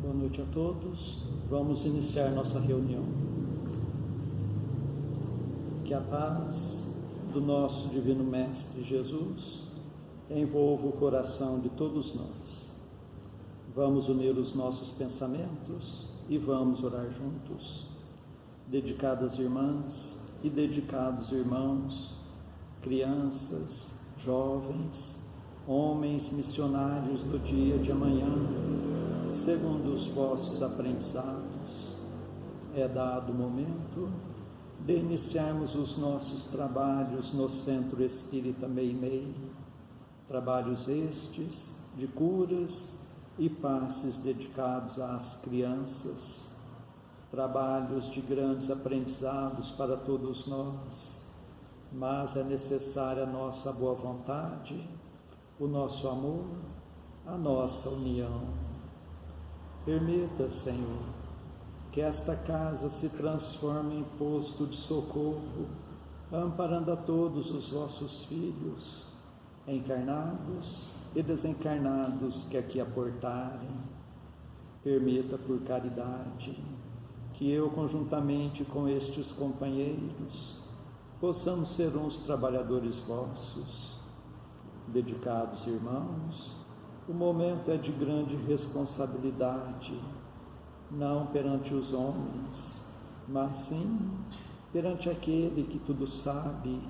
Boa noite a todos. Vamos iniciar nossa reunião. Que a paz do nosso Divino Mestre Jesus envolva o coração de todos nós. Vamos unir os nossos pensamentos e vamos orar juntos. Dedicadas irmãs e dedicados irmãos, crianças, jovens, homens missionários do dia de amanhã, segundo os vossos aprendizados, é dado o momento de iniciarmos os nossos trabalhos no Centro Espírita Meimei, trabalhos estes de curas e passes dedicados às crianças, trabalhos de grandes aprendizados para todos nós, mas é necessária a nossa boa vontade, o nosso amor, a nossa união. Permita, Senhor, que esta casa se transforme em posto de socorro, amparando a todos os vossos filhos, encarnados e desencarnados que aqui aportarem. Permita, por caridade, que eu, conjuntamente com estes companheiros, possamos ser uns trabalhadores vossos. Dedicados irmãos, o momento é de grande responsabilidade, não perante os homens, mas sim perante aquele que tudo sabe,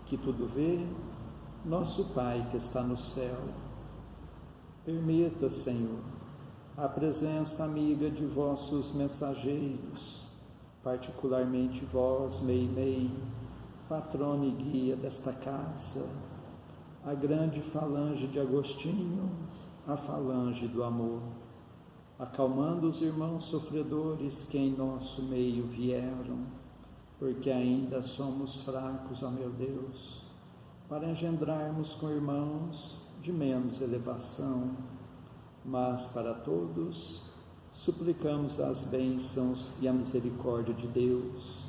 que tudo vê, nosso Pai que está no céu. Permita, Senhor, a presença amiga de vossos mensageiros, particularmente vós, Meimei, patrona e guia desta casa, a grande falange de Agostinho, a falange do amor, acalmando os irmãos sofredores que em nosso meio vieram, porque ainda somos fracos, ó meu Deus, para engendrarmos com irmãos de menos elevação, mas para todos suplicamos as bênçãos e a misericórdia de Deus,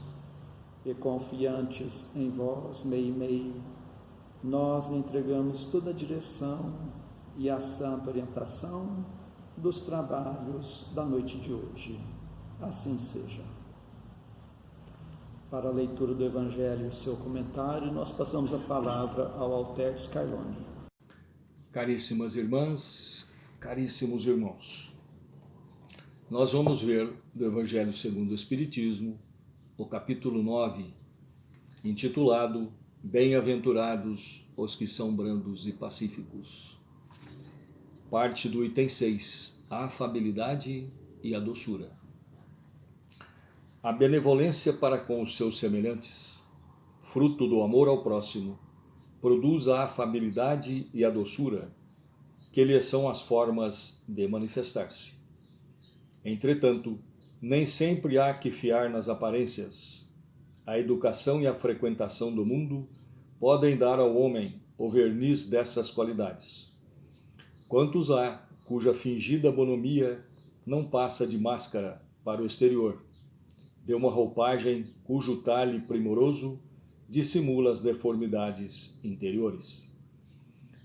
e confiantes em vós, Meimei, nós lhe entregamos toda a direção e a santa orientação dos trabalhos da noite de hoje. Assim seja. Para a leitura do Evangelho e seu comentário, nós passamos a palavra ao Alter Scarlone. Caríssimas irmãs, caríssimos irmãos, nós vamos ver do Evangelho segundo o Espiritismo, o capítulo 9, intitulado Bem-aventurados os que são brandos e pacíficos. Parte do item 6, a afabilidade e a doçura. A benevolência para com os seus semelhantes, fruto do amor ao próximo, produz a afabilidade e a doçura, que lhes são as formas de manifestar-se. Entretanto, nem sempre há que fiar nas aparências. A educação e a frequentação do mundo podem dar ao homem o verniz dessas qualidades. Quantos há cuja fingida bonomia não passa de máscara para o exterior, de uma roupagem cujo talhe primoroso dissimula as deformidades interiores.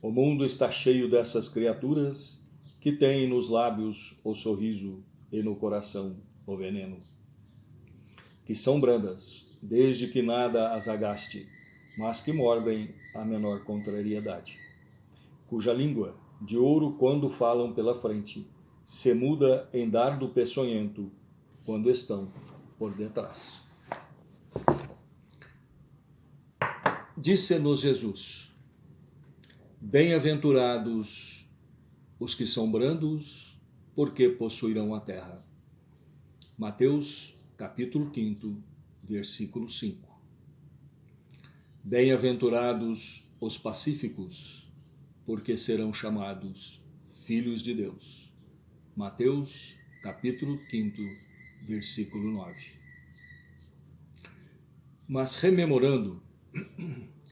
O mundo está cheio dessas criaturas que têm nos lábios o sorriso e no coração o veneno, que são brandas, desde que nada as agaste, mas que mordem a menor contrariedade, cuja língua, de ouro quando falam pela frente, se muda em dardo peçonhento quando estão por detrás. Disse-nos Jesus: Bem-aventurados os que são brandos, porque possuirão a terra. Mateus, capítulo 5, versículo 5. Bem-aventurados os pacíficos, porque serão chamados filhos de Deus. Mateus, capítulo 5, versículo 9. Mas rememorando,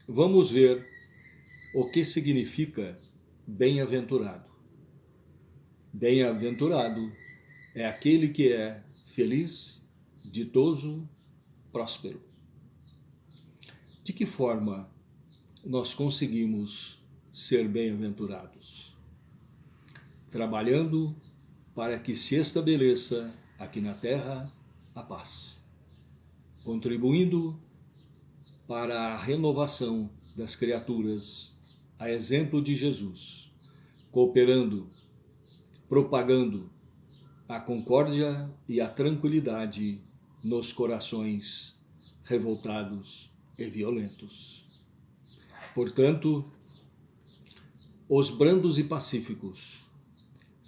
vamos ver o que significa bem-aventurado. Bem-aventurado é aquele que é feliz, ditoso, próspero. De que forma nós conseguimos ser bem-aventurados? Trabalhando para que se estabeleça aqui na terra a paz, contribuindo para a renovação das criaturas, a exemplo de Jesus, cooperando, propagando a concórdia e a tranquilidade nos corações revoltados e violentos. Portanto, os brandos e pacíficos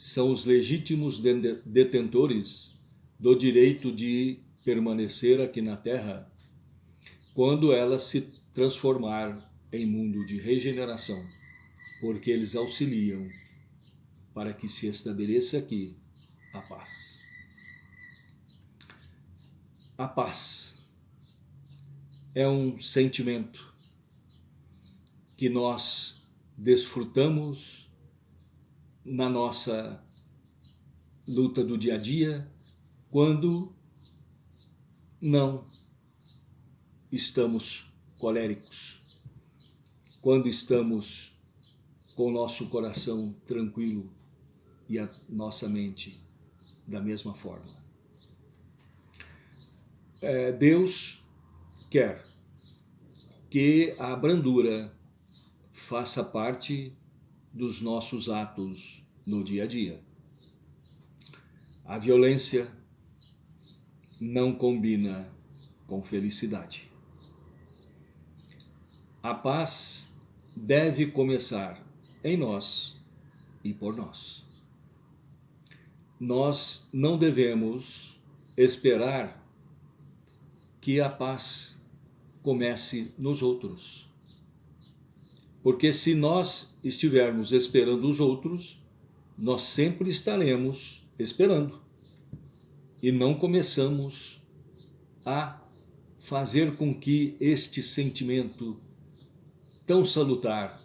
são os legítimos detentores do direito de permanecer aqui na Terra quando ela se transformar em mundo de regeneração, porque eles auxiliam para que se estabeleça aqui a paz. A paz é um sentimento que nós desfrutamos na nossa luta do dia a dia, quando não estamos coléricos, quando estamos com o nosso coração tranquilo e a nossa mente da mesma forma. Deus quer que a brandura faça parte dos nossos atos no dia a dia. A violência não combina com felicidade. A paz deve começar em nós e por nós. Nós não devemos esperar que a paz comece nos outros. Porque se nós estivermos esperando os outros, nós sempre estaremos esperando. E não começamos a fazer com que este sentimento tão salutar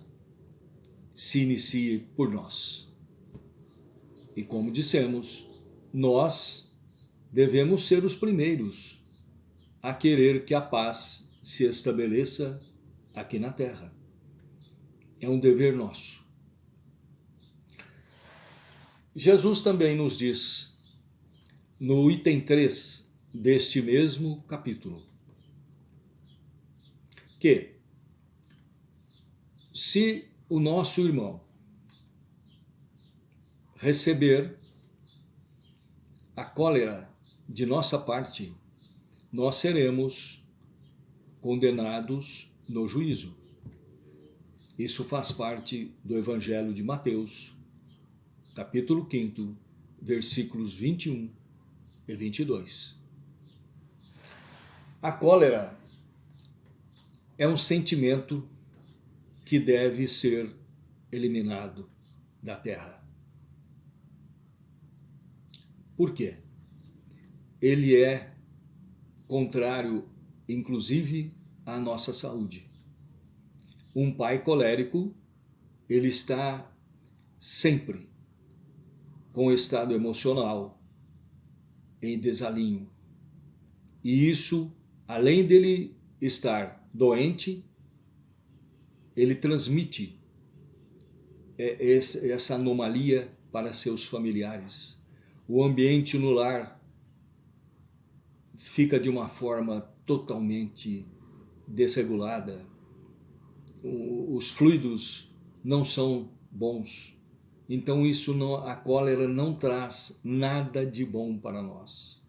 se inicie por nós. E como dissemos, nós devemos ser os primeiros a querer que a paz se estabeleça aqui na Terra. É um dever nosso. Jesus também nos diz, no item 3 deste mesmo capítulo, que se o nosso irmão receber a cólera de nossa parte, nós seremos condenados no juízo. Isso faz parte do Evangelho de Mateus, capítulo 5, versículos 21 e 22. A cólera é um sentimento que deve ser eliminado da terra. Por quê? Ele é contrário, inclusive, à nossa saúde. Um pai colérico, ele está sempre com o estado emocional em desalinho. E isso, além dele estar doente, ele transmite essa anomalia para seus familiares. O ambiente no lar fica de uma forma totalmente desregulada. Os fluidos não são bons. Então a cólera não traz nada de bom para nós,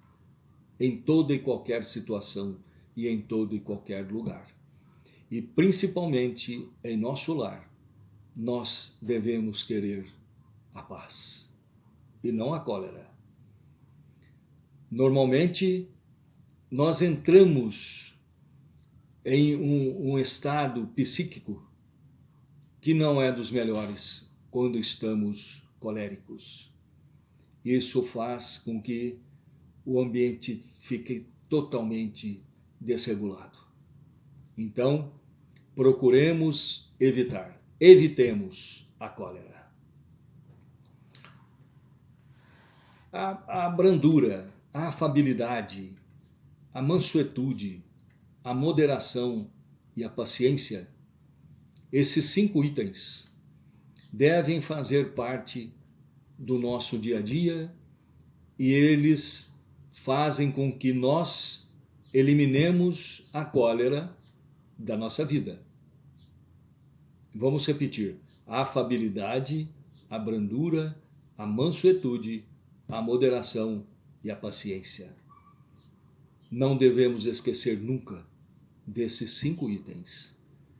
em toda e qualquer situação e em todo e qualquer lugar. E principalmente em nosso lar, nós devemos querer a paz e não a cólera. Normalmente, nós entramos em um estado psíquico que não é dos melhores quando estamos coléricos. Isso faz com que o ambiente fique totalmente desregulado. Então, evitemos a cólera. A brandura, a afabilidade, a mansuetude, a moderação e a paciência, esses 5 itens devem fazer parte do nosso dia a dia e eles fazem com que nós eliminemos a cólera da nossa vida. Vamos repetir: a afabilidade, a brandura, a mansuetude, a moderação e a paciência. Não devemos esquecer nunca desses 5 itens.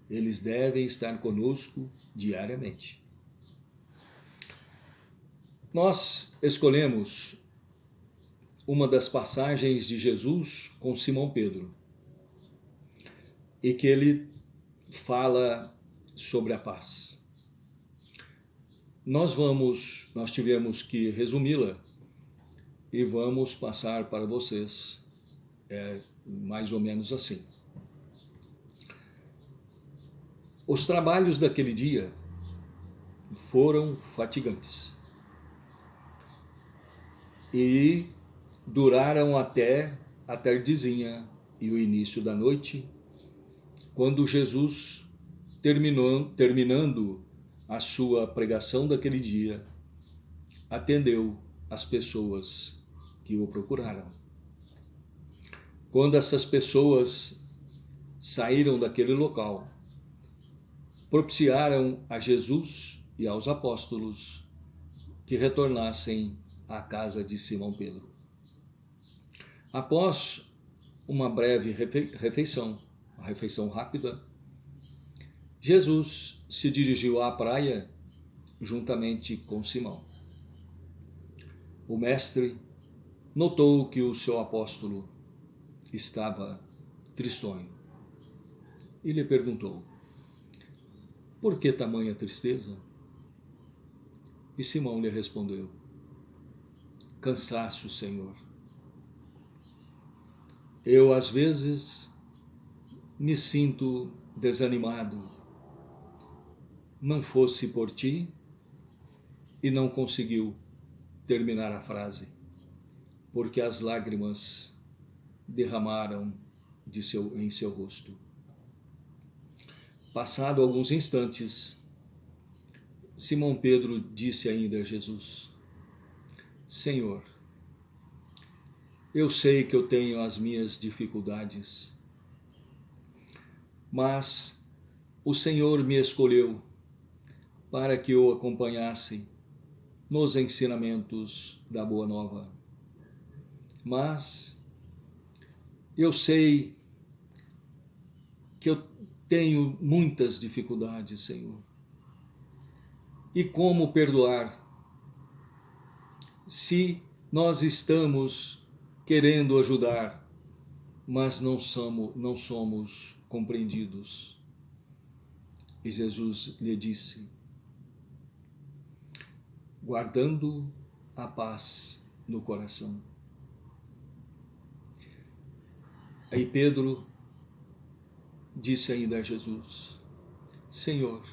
Eles devem estar conosco diariamente. Nós escolhemos uma das passagens de Jesus com Simão Pedro, e que ele fala sobre a paz. Nós tivemos que resumi-la e vamos passar para vocês mais ou menos assim. Os trabalhos daquele dia foram fatigantes e duraram até a tardezinha e o início da noite, quando Jesus, terminando a sua pregação daquele dia, atendeu as pessoas que o procuraram. Quando essas pessoas saíram daquele local, propiciaram a Jesus e aos apóstolos que retornassem à casa de Simão Pedro. Após uma breve refeição, uma refeição rápida, Jesus se dirigiu à praia juntamente com Simão. O mestre notou que o seu apóstolo estava tristonho e lhe perguntou: por que tamanha tristeza? E Simão lhe respondeu: cansaço, Senhor. Eu, às vezes, me sinto desanimado. Não fosse por ti, e não conseguiu terminar a frase, porque as lágrimas derramaram em seu rosto. Passado alguns instantes, Simão Pedro disse ainda a Jesus: Senhor, eu sei que eu tenho as minhas dificuldades, mas o Senhor me escolheu para que eu acompanhasse nos ensinamentos da Boa Nova. Mas eu sei que eu tenho muitas dificuldades, Senhor. E como perdoar se nós estamos querendo ajudar, mas não somos compreendidos? E Jesus lhe disse: guardando a paz no coração. Aí Pedro disse ainda a Jesus: Senhor,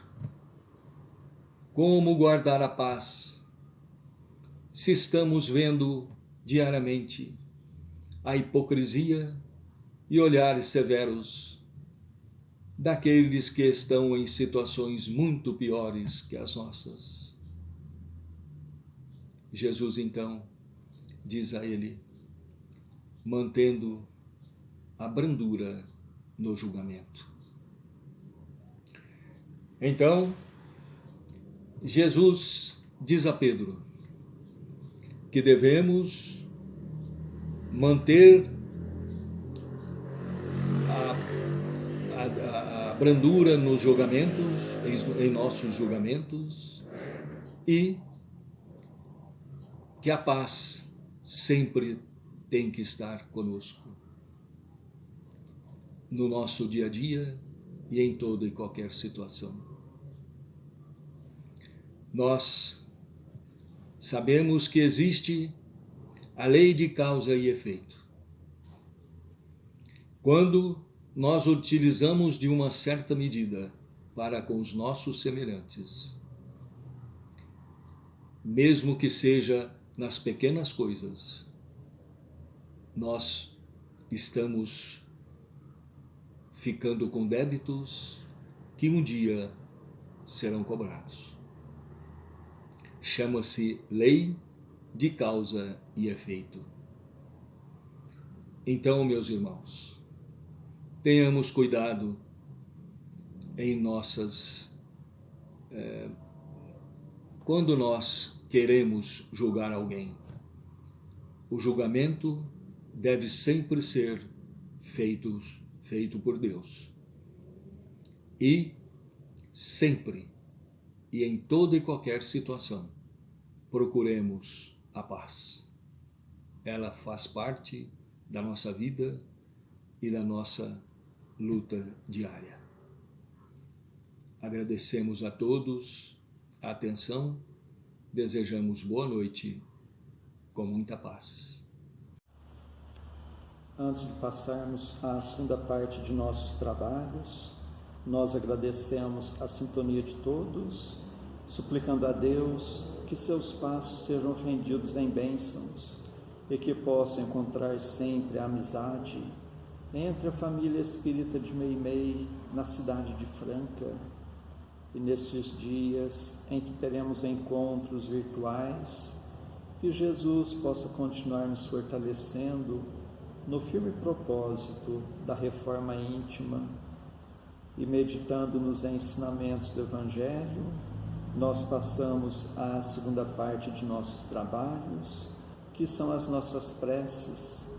como guardar a paz se estamos vendo diariamente a hipocrisia e olhares severos daqueles que estão em situações muito piores que as nossas? Jesus então diz a ele, mantendo a brandura no julgamento. Então, Jesus diz a Pedro que devemos manter a brandura nos julgamentos, em nossos julgamentos, e que a paz sempre tem que estar conosco, no nosso dia a dia e em toda e qualquer situação. Nós sabemos que existe a lei de causa e efeito. Quando nós utilizamos de uma certa medida para com os nossos semelhantes, mesmo que seja nas pequenas coisas, nós estamos ficando com débitos que um dia serão cobrados. Chama-se lei de causa e efeito. Então, meus irmãos, tenhamos cuidado em quando nós queremos julgar alguém. O julgamento deve sempre ser feito por Deus. E sempre e em toda e qualquer situação, procuremos a paz. Ela faz parte da nossa vida e da nossa luta diária. Agradecemos a todos a atenção, desejamos boa noite, com muita paz. Antes de passarmos à segunda parte de nossos trabalhos, nós agradecemos a sintonia de todos, suplicando a Deus que seus passos sejam rendidos em bênçãos e que possam encontrar sempre a amizade entre a família espírita de Meimei na cidade de Franca. E nesses dias em que teremos encontros virtuais, que Jesus possa continuar nos fortalecendo no firme propósito da reforma íntima e meditando nos ensinamentos do Evangelho, nós passamos à segunda parte de nossos trabalhos, que são as nossas preces.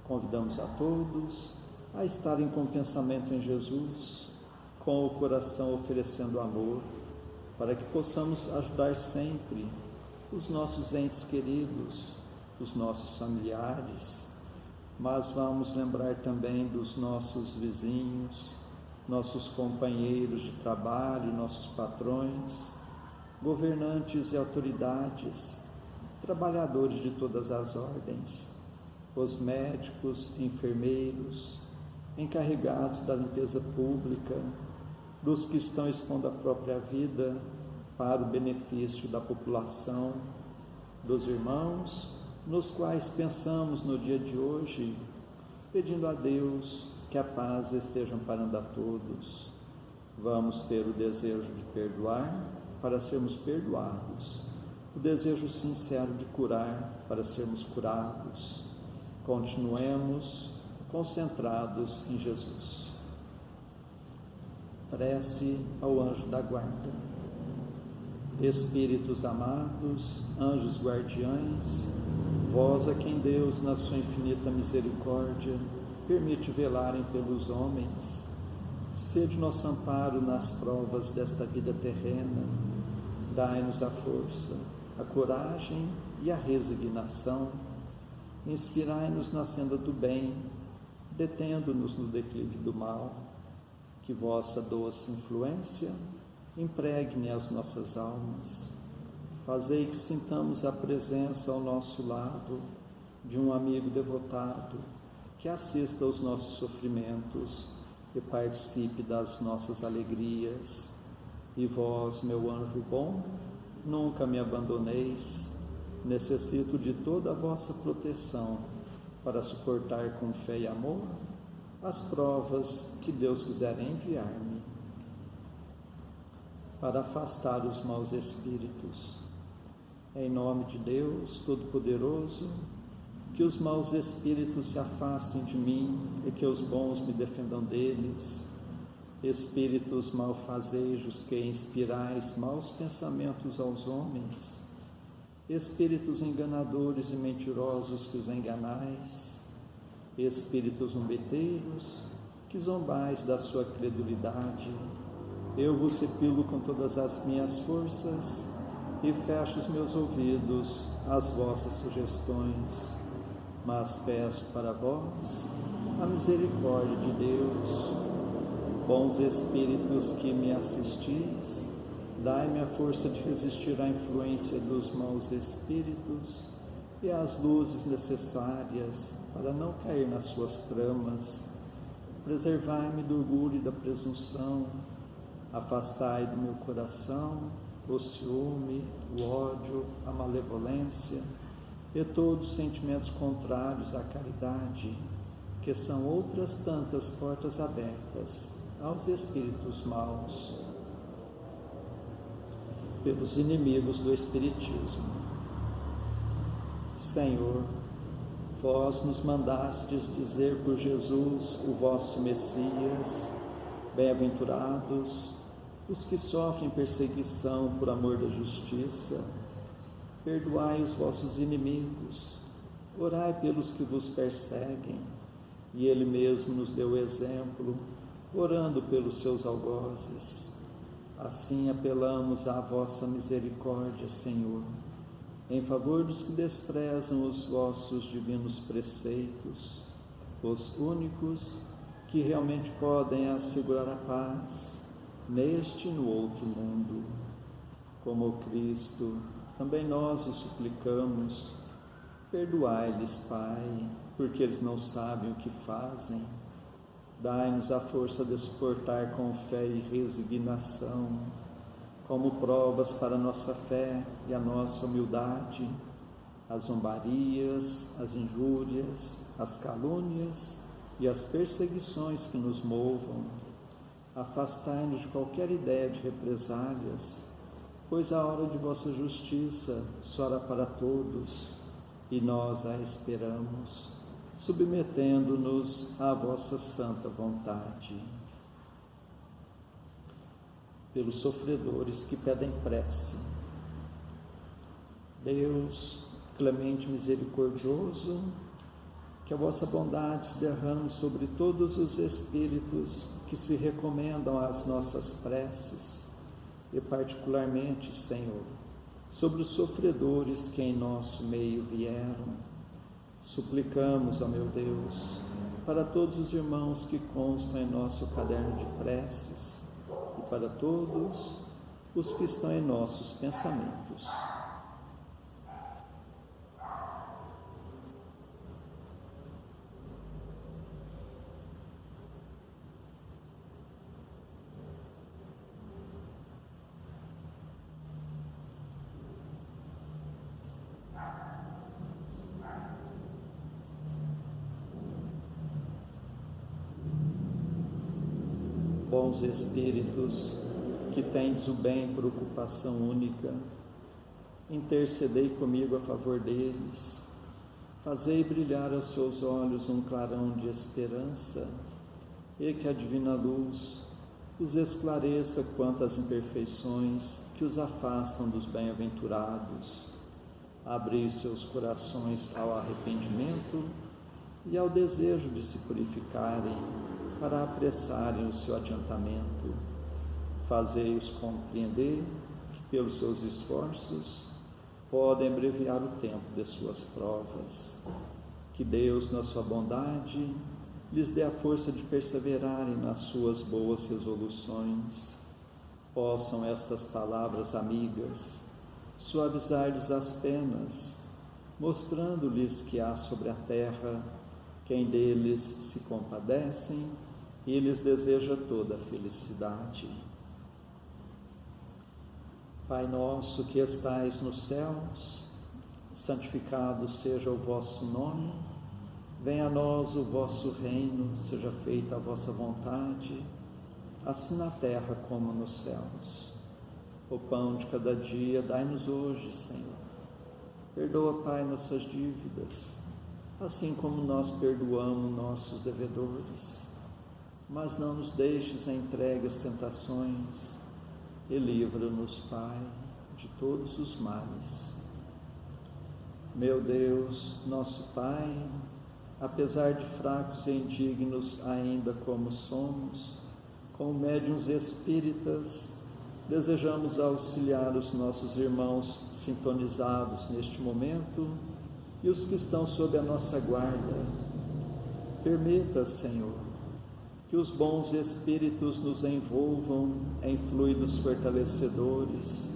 Convidamos a todos a estarem com o pensamento em Jesus, com o coração oferecendo amor, para que possamos ajudar sempre os nossos entes queridos, os nossos familiares, mas vamos lembrar também dos nossos vizinhos, nossos companheiros de trabalho, nossos patrões, governantes e autoridades, trabalhadores de todas as ordens, os médicos, enfermeiros, encarregados da limpeza pública, dos que estão expondo a própria vida para o benefício da população, dos irmãos, nos quais pensamos no dia de hoje, pedindo a Deus que a paz esteja amparando a todos. Vamos ter o desejo de perdoar para sermos perdoados, o desejo sincero de curar para sermos curados. Continuemos concentrados em Jesus. Prece ao anjo da guarda. Espíritos amados, anjos guardiães, vós a quem Deus, na sua infinita misericórdia, permite velarem pelos homens, sede nosso amparo nas provas desta vida terrena, dai-nos a força, a coragem e a resignação, inspirai-nos na senda do bem, detendo-nos no declive do mal, que vossa doce influência impregne as nossas almas, fazei que sintamos a presença ao nosso lado de um amigo devotado, que assista aos nossos sofrimentos e participe das nossas alegrias. E vós, meu anjo bom, nunca me abandoneis, necessito de toda a vossa proteção para suportar com fé e amor as provas que Deus quiser enviar-me, para afastar os maus espíritos. Em nome de Deus Todo-Poderoso, que os maus espíritos se afastem de mim e que os bons me defendam deles. Espíritos malfazejos que inspirais maus pensamentos aos homens, espíritos enganadores e mentirosos que os enganais, espíritos zombeteiros que zombais da sua credulidade, eu vos repilo com todas as minhas forças e fecho os meus ouvidos às vossas sugestões, mas peço para vós a misericórdia de Deus. Bons espíritos que me assistis, dai-me a força de resistir à influência dos maus espíritos e às luzes necessárias para não cair nas suas tramas. Preservai-me do orgulho e da presunção, afastai do meu coração o ciúme, o ódio, a malevolência e todos os sentimentos contrários à caridade, que são outras tantas portas abertas aos espíritos maus, pelos inimigos do Espiritismo. Senhor, vós nos mandastes dizer por Jesus, o vosso Messias: bem-aventurados os que sofrem perseguição por amor da justiça. Perdoai os vossos inimigos, orai pelos que vos perseguem. E ele mesmo nos deu o exemplo, orando pelos seus algozes. Assim apelamos à vossa misericórdia, Senhor, em favor dos que desprezam os vossos divinos preceitos, os únicos que realmente podem assegurar a paz neste e no outro mundo. Como Cristo, também nós o suplicamos: perdoai-lhes, Pai, porque eles não sabem o que fazem. Dai-nos a força de suportar com fé e resignação, como provas para a nossa fé e a nossa humildade, as zombarias, as injúrias, as calúnias e as perseguições que nos movam. Afastai-nos de qualquer ideia de represálias, pois a hora de vossa justiça soará para todos, e nós a esperamos, submetendo-nos à vossa santa vontade. Pelos sofredores que pedem prece, Deus clemente e misericordioso, que a vossa bondade se derrame sobre todos os espíritos que se recomendam às nossas preces, e particularmente, Senhor, sobre os sofredores que em nosso meio vieram. Suplicamos, ó meu Deus, para todos os irmãos que constam em nosso caderno de preces e para todos os que estão em nossos pensamentos. Bons Espíritos, que tendes o bem por ocupação única, intercedei comigo a favor deles, fazei brilhar aos seus olhos um clarão de esperança, e que a divina luz os esclareça quanto às imperfeições que os afastam dos bem-aventurados. Abri seus corações ao arrependimento e ao desejo de se purificarem, para apressarem o seu adiantamento. Fazei-os compreender que, pelos seus esforços, podem abreviar o tempo de suas provas. Que Deus, na sua bondade, lhes dê a força de perseverarem nas suas boas resoluções. Possam estas palavras amigas suavizar-lhes as penas, mostrando-lhes que há sobre a terra quem deles se compadecem e lhes deseja toda a felicidade. Pai nosso que estais nos céus, santificado seja o vosso nome, venha a nós o vosso reino, seja feita a vossa vontade, assim na terra como nos céus. O pão de cada dia dai-nos hoje, Senhor. Perdoa, Pai, nossas dívidas, assim como nós perdoamos nossos devedores. Mas não nos deixes entregue às tentações, e livra-nos, Pai, de todos os males. Meu Deus, nosso Pai, apesar de fracos e indignos ainda como somos, como médiuns espíritas, desejamos auxiliar os nossos irmãos sintonizados neste momento e os que estão sob a nossa guarda. Permita, Senhor, que os bons espíritos nos envolvam em fluidos fortalecedores,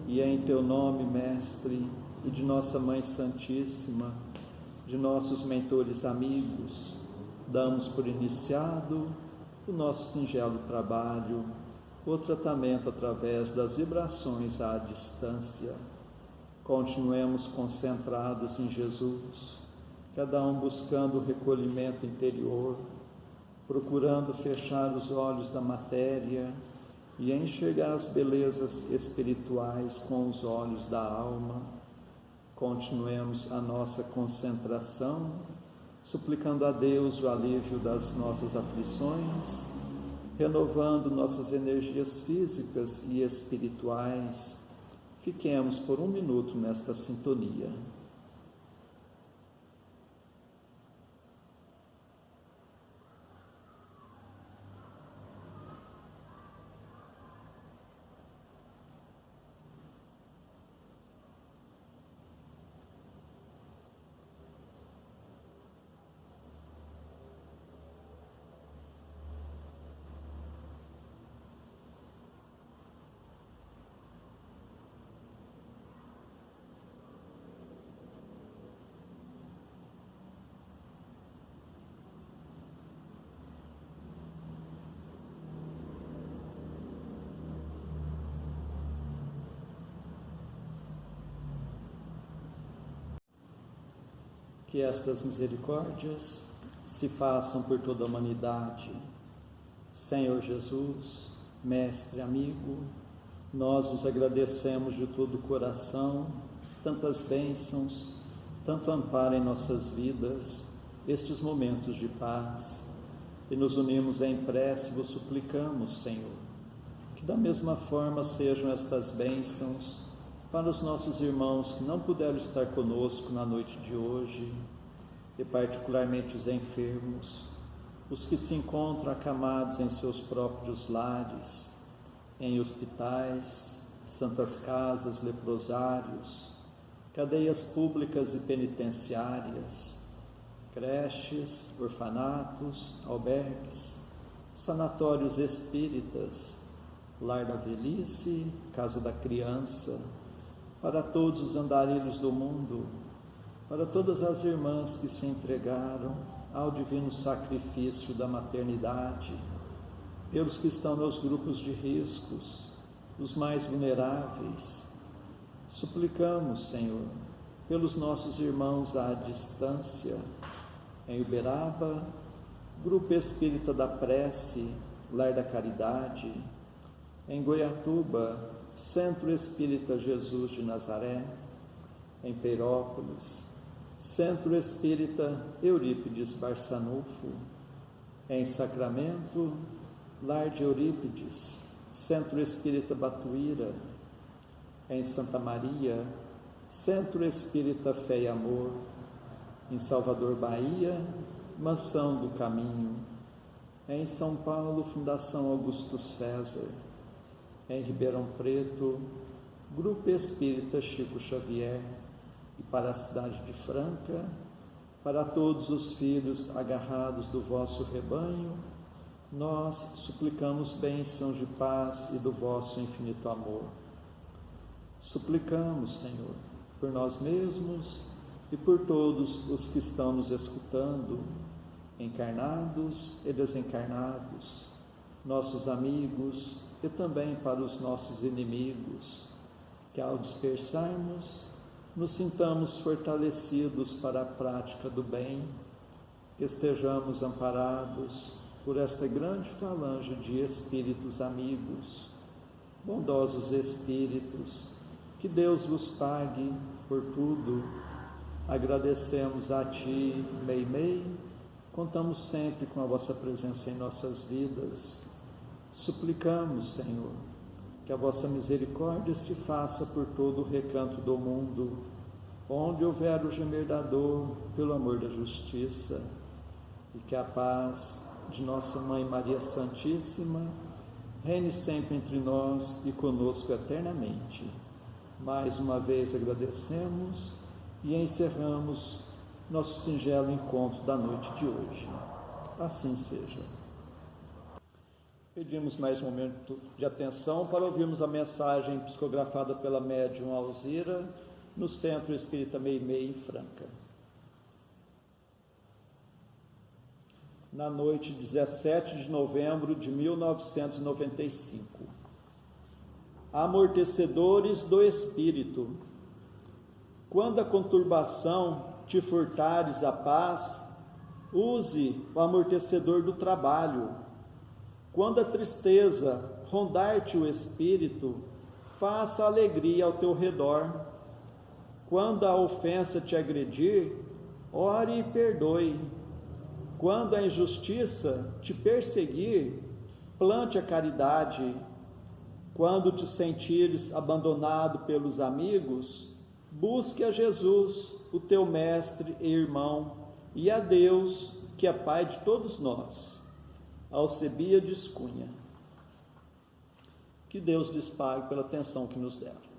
e em Teu nome, Mestre, e de nossa Mãe Santíssima, de nossos mentores amigos, damos por iniciado o nosso singelo trabalho, o tratamento através das vibrações à distância. Continuemos concentrados em Jesus, cada um buscando o recolhimento interior, procurando fechar os olhos da matéria e enxergar as belezas espirituais com os olhos da alma. Continuemos a nossa concentração, suplicando a Deus o alívio das nossas aflições, renovando nossas energias físicas e espirituais. Fiquemos por um minuto nesta sintonia. Que estas misericórdias se façam por toda a humanidade. Senhor Jesus, Mestre, amigo, nós os agradecemos de todo o coração, tantas bênçãos, tanto amparo em nossas vidas, estes momentos de paz, e nos unimos em prece e vos suplicamos, Senhor, que da mesma forma sejam estas bênçãos para os nossos irmãos que não puderam estar conosco na noite de hoje, e particularmente os enfermos, os que se encontram acamados em seus próprios lares, em hospitais, santas casas, leprosários, cadeias públicas e penitenciárias, creches, orfanatos, albergues, sanatórios espíritas, lar da velhice, casa da criança, para todos os andarilhos do mundo, para todas as irmãs que se entregaram ao divino sacrifício da maternidade, pelos que estão nos grupos de riscos, os mais vulneráveis. Suplicamos, Senhor, pelos nossos irmãos à distância, em Uberaba, Grupo Espírita da Prece, Lar da Caridade, em Goiatuba, Centro Espírita Jesus de Nazaré, em Peirópolis, Centro Espírita Eurípides Barçanufo, em Sacramento, Lar de Eurípides, Centro Espírita Batuíra, em Santa Maria, Centro Espírita Fé e Amor, em Salvador, Bahia, Mansão do Caminho, em São Paulo, Fundação Augusto César, em Ribeirão Preto, Grupo Espírita Chico Xavier, e para a cidade de Franca, para todos os filhos agarrados do vosso rebanho, nós suplicamos bênçãos de paz e do vosso infinito amor. Suplicamos, Senhor, por nós mesmos e por todos os que estão nos escutando, encarnados e desencarnados, nossos amigos e também para os nossos inimigos, que ao dispersarmos, nos sintamos fortalecidos para a prática do bem, que estejamos amparados por esta grande falange de espíritos amigos, bondosos espíritos, que Deus vos pague por tudo. Agradecemos a Ti, Meimei, contamos sempre com a vossa presença em nossas vidas. Suplicamos, Senhor, que a vossa misericórdia se faça por todo o recanto do mundo, onde houver o gemer da dor, pelo amor da justiça, e que a paz de nossa Mãe Maria Santíssima reine sempre entre nós e conosco eternamente. Mais uma vez agradecemos e encerramos nosso singelo encontro da noite de hoje. Assim seja. Pedimos mais um momento de atenção para ouvirmos a mensagem psicografada pela médium Alzira no Centro Espírita Meimei, em Franca. Na noite de 17 de novembro de 1995. Amortecedores do Espírito. Quando a conturbação te furtares a paz, use o amortecedor do trabalho. Quando a tristeza rondar-te o espírito, faça alegria ao teu redor. Quando a ofensa te agredir, ore e perdoe. Quando a injustiça te perseguir, plante a caridade. Quando te sentires abandonado pelos amigos, busque a Jesus, o teu mestre e irmão, e a Deus, que é Pai de todos nós. Alcebiades Cunha. Que Deus lhes pague pela atenção que nos deram.